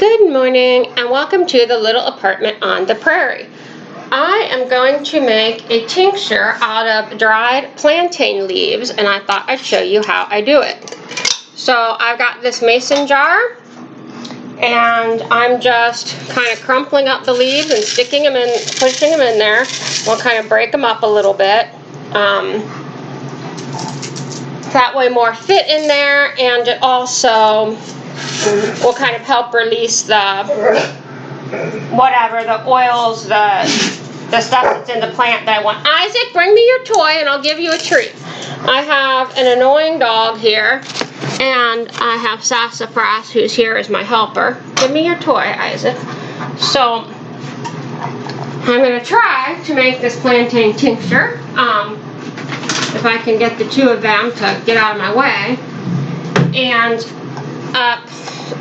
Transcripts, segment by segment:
Good morning and welcome to the little apartment on the prairie. I am going to make a tincture out of dried plantain leaves, and I thought I'd show you how I do it. So I've got this mason jar and I'm just kind of crumpling up the leaves and sticking them in, pushing them in there. We'll kind of break them up a little bit. That way more fit in there, and it also will kind of help release the whatever, the oils, the stuff that's in the plant that I want. Isaac, bring me your toy and I'll give you a treat. I have an annoying dog here, and I have Sassafras, who's here as my helper. Give me your toy, Isaac. So I'm going to try to make this plantain tincture. If I can get the two of them to get out of my way. And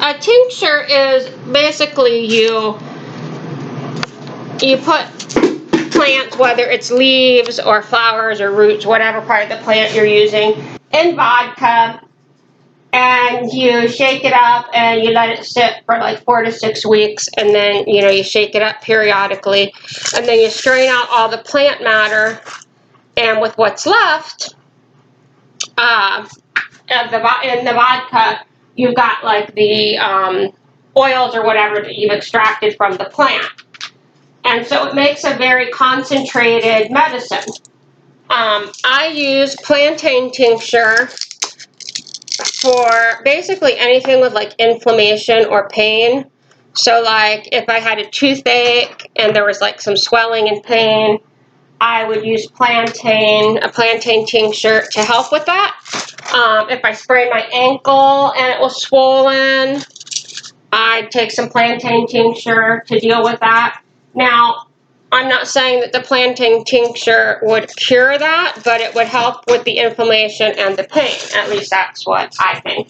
a tincture is basically you put plants, whether it's leaves or flowers or roots, whatever part of the plant you're using, in vodka, and you shake it up and you let it sit for like 4 to 6 weeks, and then you shake it up periodically, and then you strain out all the plant matter, and with what's left in the vodka, you've got like the oils or whatever that you've extracted from the plant. And so it makes a very concentrated medicine. I use plantain tincture for basically anything with like inflammation or pain. So like if I had a toothache and there was like some swelling and pain, I would use a plantain tincture to help with that. If I sprained my ankle and it was swollen, I'd take some plantain tincture to deal with that. Now, I'm not saying that the plantain tincture would cure that, but it would help with the inflammation and the pain. At least that's what I think.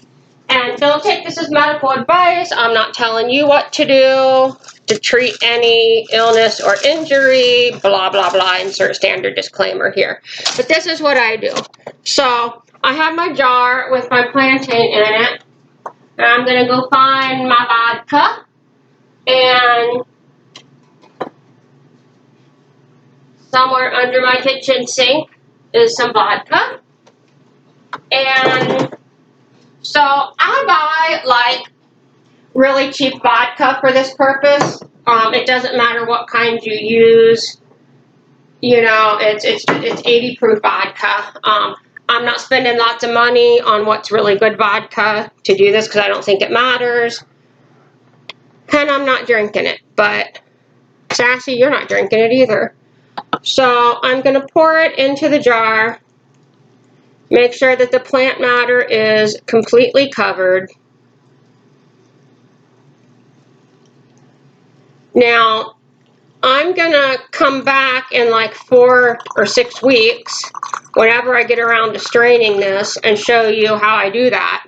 And don't take this as medical advice. I'm not telling you what to do to treat any illness or injury, blah, blah, blah, insert standard disclaimer here. But this is what I do. So I have my jar with my plantain in it, and I'm going to go find my vodka, and somewhere under my kitchen sink is some vodka, and so I buy like really cheap vodka for this purpose. It doesn't matter what kind you use. It's 80 proof vodka. I'm not spending lots of money on what's really good vodka to do this because I don't think it matters. And I'm not drinking it, but Sassy, you're not drinking it either. So I'm going to pour it into the jar. Make sure that the plant matter is completely covered. Now, I'm going to come back in like 4 or 6 weeks, whenever I get around to straining this, and show you how I do that.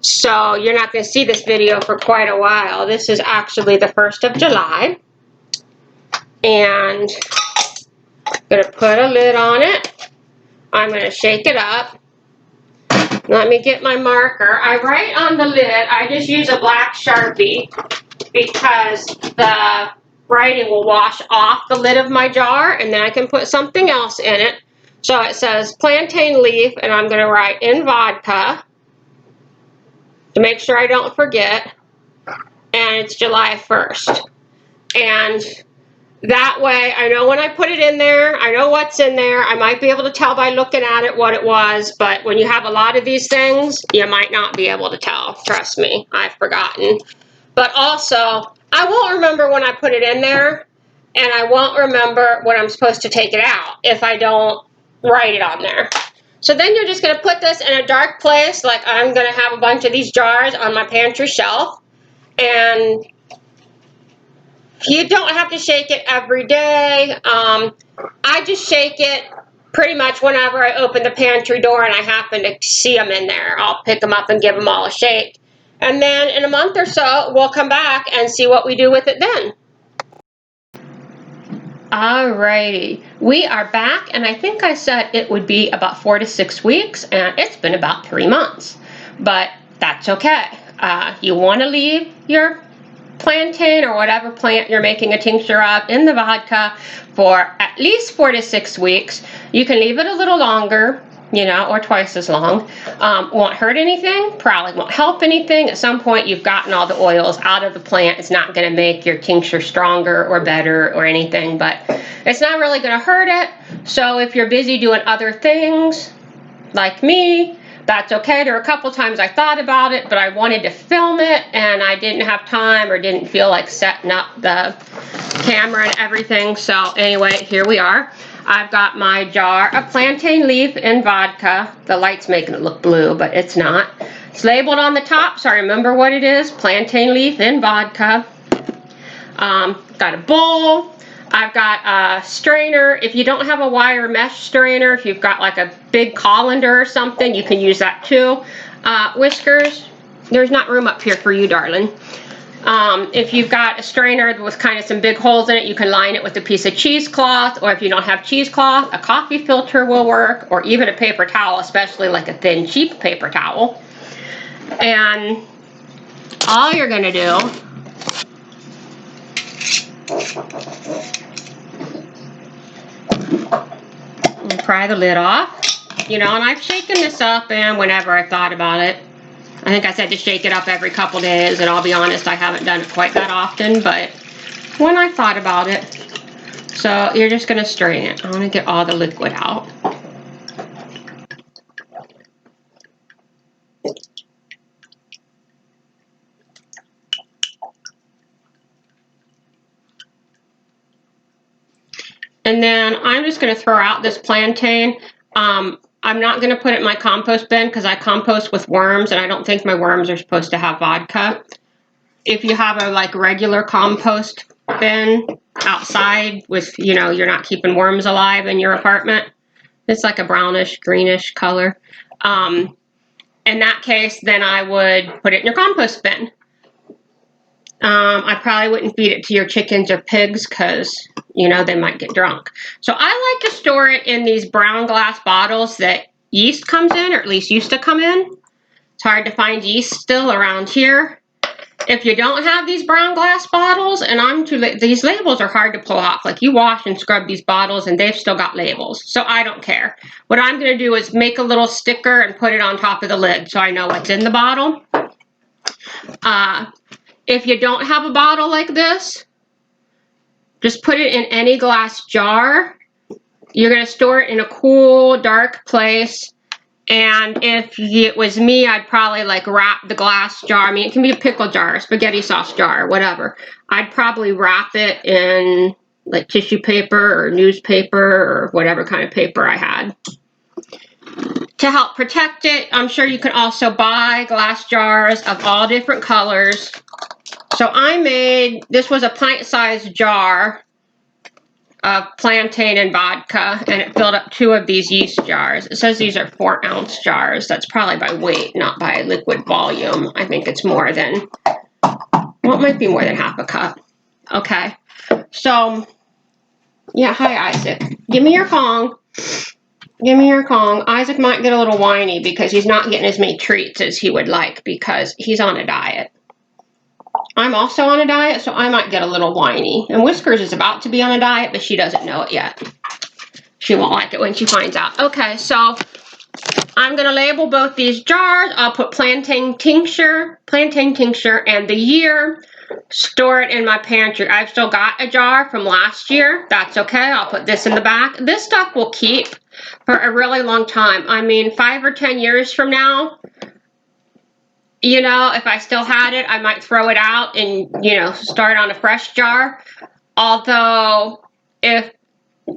So you're not going to see this video for quite a while. This is actually the 1st of July. And I'm going to put a lid on it. I'm going to shake it up. Let me get my marker. I write on the lid. I just use a black Sharpie because the writing will wash off the lid of my jar, and then I can put something else in it. So it says plantain leaf, and I'm going to write in vodka to make sure I don't forget, and it's July 1st. And that way I know when I put it in there, I know what's in there. I might be able to tell by looking at it what it was, but when you have a lot of these things, you might not be able to tell. Trust me, I've forgotten. But also, I won't remember when I put it in there, and I won't remember when I'm supposed to take it out if I don't write it on there. So then you're just going to put this in a dark place, like I'm going to have a bunch of these jars on my pantry shelf, and you don't have to shake it every day. I just shake it pretty much whenever I open the pantry door and I happen to see them in there. I'll pick them up and give them all a shake. And then in a month or so, we'll come back and see what we do with it then. Alrighty, we are back, and I think I said it would be about 4 to 6 weeks, and it's been about 3 months. But that's okay. You want to leave your plantain or whatever plant you're making a tincture of in the vodka for at least 4 to 6 weeks. You can leave it a little longer, you know, or twice as long. Won't hurt anything, probably won't help anything. At some point you've gotten all the oils out of the plant. It's not going to make your tincture stronger or better or anything, but it's not really going to hurt it. So if you're busy doing other things like me, that's okay. There were a couple times I thought about it, but I wanted to film it and I didn't have time or didn't feel like setting up the camera and everything. So anyway, here we are. I've got my jar of plantain leaf in vodka. The light's making it look blue, but it's not. It's labeled on the top, so I remember what it is. Plantain leaf in vodka. Got a bowl. I've got a strainer. If you don't have a wire mesh strainer, if you've got like a big colander or something, you can use that too. Whiskers. There's not room up here for you, darling. If you've got a strainer with kind of some big holes in it, you can line it with a piece of cheesecloth, or if you don't have cheesecloth, a coffee filter will work, or even a paper towel, especially like a thin, cheap paper towel. And all you're gonna do and pry the lid off, you know, and I've shaken this up and whenever I thought about it. I think I said to shake it up every couple days, and I'll be honest, I haven't done it quite that often, but when I thought about it. So you're just gonna strain it. I wanna get all the liquid out. And then I'm just gonna throw out this plantain. I'm not gonna put it in my compost bin because I compost with worms and I don't think my worms are supposed to have vodka. If you have a like regular compost bin outside with, you know, you're not keeping worms alive in your apartment, it's like a brownish, greenish color. In that case, then I would put it in your compost bin. I probably wouldn't feed it to your chickens or pigs because, you know, they might get drunk. So I like to store it in these brown glass bottles that yeast comes in, or at least used to come in. It's hard to find yeast still around here. If you don't have these brown glass bottles, and these labels are hard to pull off. Like you wash and scrub these bottles and they've still got labels. So I don't care. What I'm going to do is make a little sticker and put it on top of the lid so I know what's in the bottle. If you don't have a bottle like this, just put it in any glass jar. You're going to store it in a cool, dark place. And if it was me, I'd probably like wrap the glass jar. I mean, it can be a pickle jar, a spaghetti sauce jar, whatever. I'd probably wrap it in like tissue paper or newspaper or whatever kind of paper I had. To help protect it, I'm sure you can also buy glass jars of all different colors. So this was a pint-sized jar of plantain and vodka, and it filled up 2 of these yeast jars. It says these are 4-ounce jars. That's probably by weight, not by liquid volume. I think it's more than, well, it might be more than half a cup. Okay, so, yeah, hi, Isaac. Give me your Kong. Give me your Kong. Isaac might get a little whiny because he's not getting as many treats as he would like because he's on a diet. I'm also on a diet, so I might get a little whiny. And Whiskers is about to be on a diet, but she doesn't know it yet. She won't like it when she finds out. Okay, so I'm going to label both these jars. I'll put plantain tincture, and the year. Store it in my pantry. I've still got a jar from last year. That's okay. I'll put this in the back. This stuff will keep for a really long time. I mean, 5 or 10 years from now, you know, if I still had it, I might throw it out and, you know, start on a fresh jar. Although, if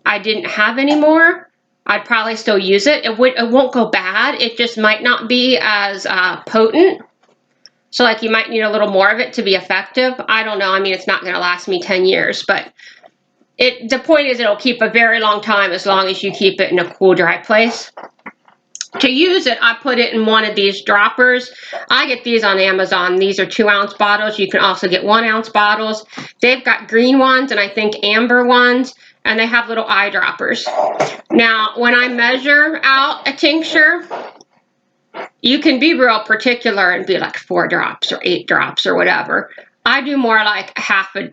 I didn't have any more, I'd probably still use it. It won't go bad. It just might not be as potent. So, like, you might need a little more of it to be effective. I don't know. I mean, it's not going to last me 10 years, but the point is it'll keep a very long time as long as you keep it in a cool, dry place. To use it, I put it in one of these droppers. I get these on Amazon. These are 2-ounce bottles. You can also get 1-ounce bottles. They've got green ones and I think amber ones, and they have little eyedroppers. Now, when I measure out a tincture, You can be real particular and be like 4 drops or 8 drops or whatever. I do more like half a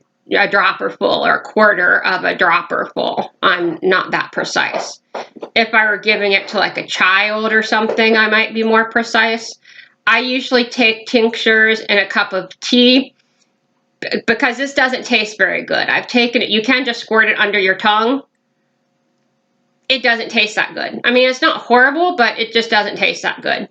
dropper full or a quarter of a dropper full. I'm not that precise. If I were giving it to like a child or something, I might be more precise. I usually take tinctures in a cup of tea because this doesn't taste very good. I've taken it, you can just squirt it under your tongue. It doesn't taste that good. I mean, it's not horrible, but it just doesn't taste that good.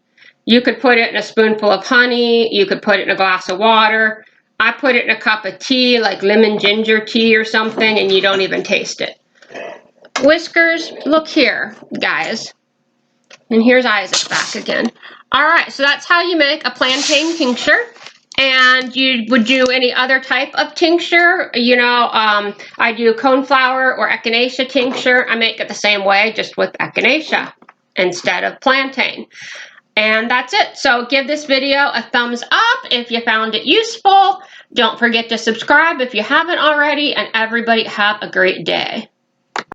You could put it in a spoonful of honey. You could put it in a glass of water. I put it in a cup of tea, like lemon ginger tea or something, and you don't even taste it. Whiskers, look here, guys. And here's Isaac back again. All right, so that's how you make a plantain tincture. And you would do any other type of tincture. You know, I do coneflower or echinacea tincture. I make it the same way, just with echinacea instead of plantain. And that's it. So give this video a thumbs up if you found it useful. Don't forget to subscribe if you haven't already. And everybody have a great day.